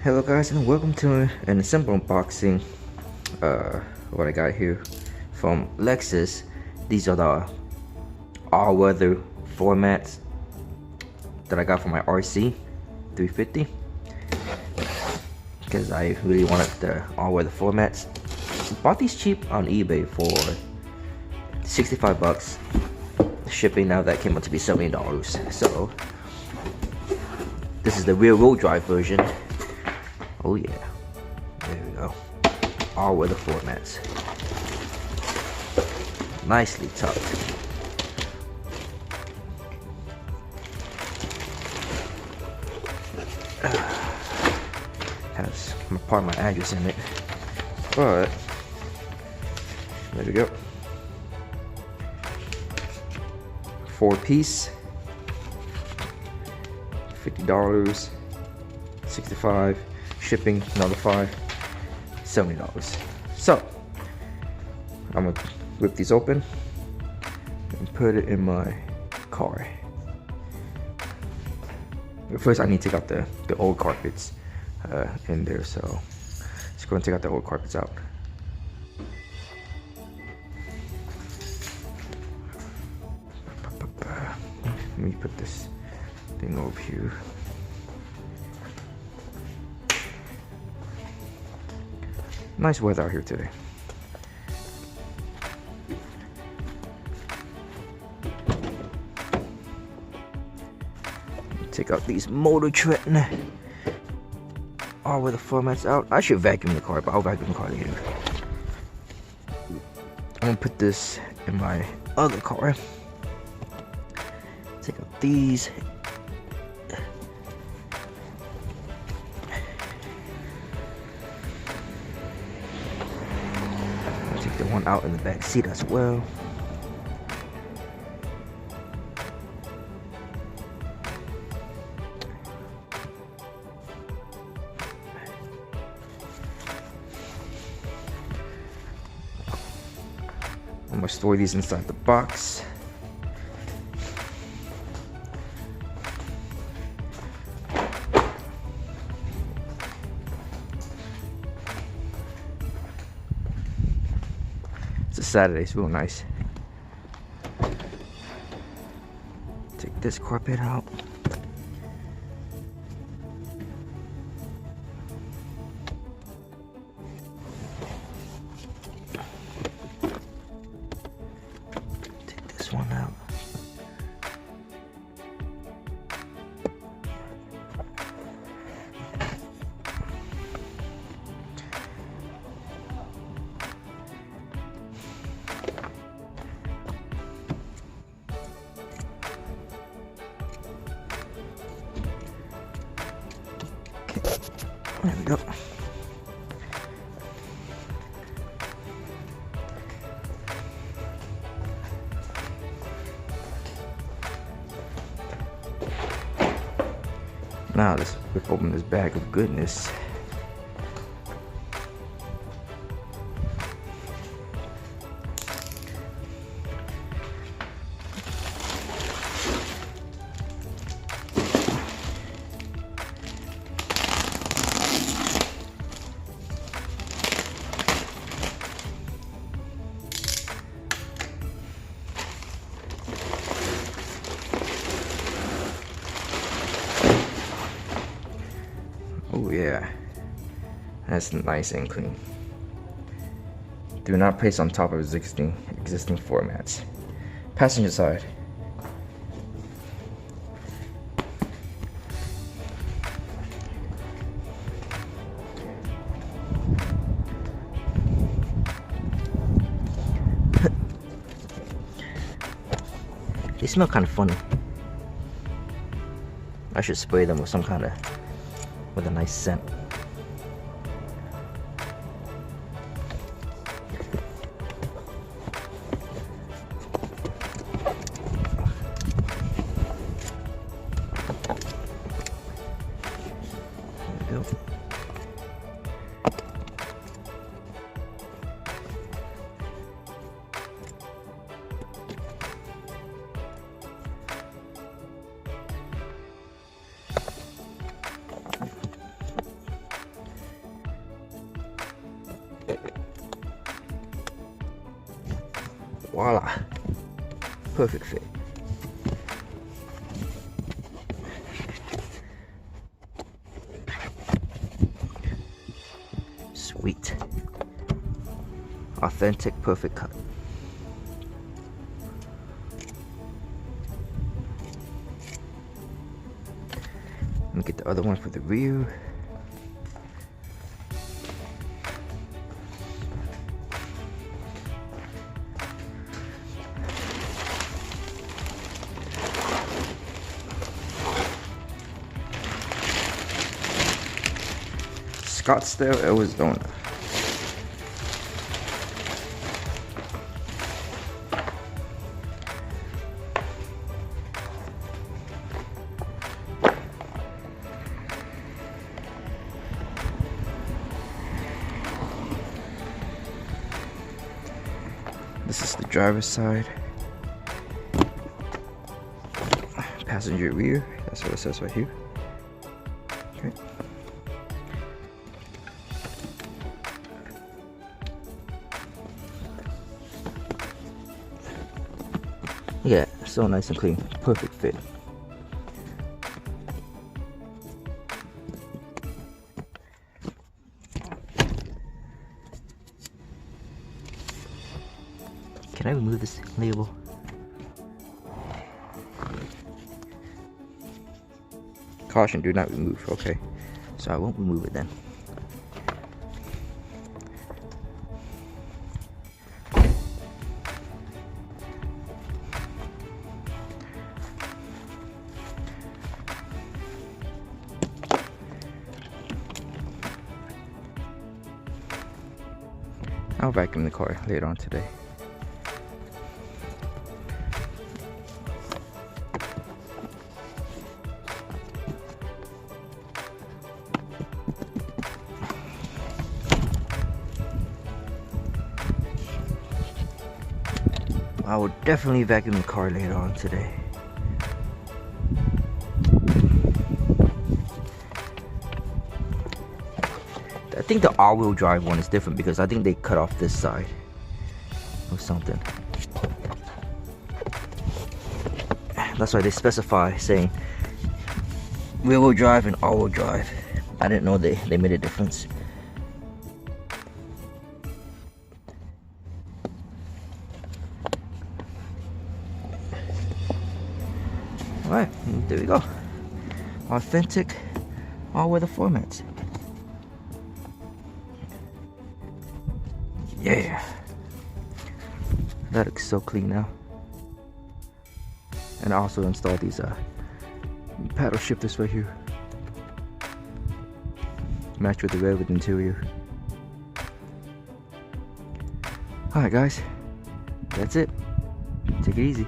Hello guys, and welcome to an simple unboxing. What I got here from Lexus. These are the all-weather floor mats that I got for my RC 350 because I really wanted the all-weather floor mats. Bought these cheap on eBay for 65 bucks. Shipping now that came out to be $70. So this is the rear-wheel drive version. Oh yeah, there we go. All weather floor mats. Nicely tucked. Has part of my address in it, but there we go. 4-piece, $50, 65. Shipping another $5, $70. So I'm gonna rip these open and put it in my car. But first I need to take out the old carpets in there, so let's go and take out the old carpets out. Let me put this thing over here. Nice weather out here today. Take out these motor treading. All with the floor mats out. I should vacuum the car, but I'll vacuum the car later. I'm gonna put this in my other car. Take out these. Take the one out in the back seat as well. I'm gonna store these inside the box. It's a Saturday, it's real nice. Take this carpet out. Take this one out. There we go. Now let's rip open this bag of goodness. Oh yeah, that's nice and clean. Do not place on top of existing floor mats. Passenger side. They smell kind of funny. I should spray them with some kind of with a nice scent. There we go. Voila, perfect fit. Sweet, authentic, perfect cut. Let me get the other one for the rear. Scottsdale, Arizona. This is the driver's side. Passenger rear, that's what it says right here. Okay. Yeah, so nice and clean, perfect fit. Can I remove this label? Caution, do not remove. Okay, so I won't remove it then. I'll vacuum the car later on today. I will definitely vacuum the car later on today. I think the all-wheel drive one is different because I think they cut off this side or something. That's why they specify saying rear-wheel drive and all-wheel drive. I didn't know they made a difference. Alright, there we go. Authentic all-weather floor mats. Yeah, that looks so clean now. And I also installed these paddle shifters right here. Match with the velvet interior. Alright guys, that's it. Take it easy.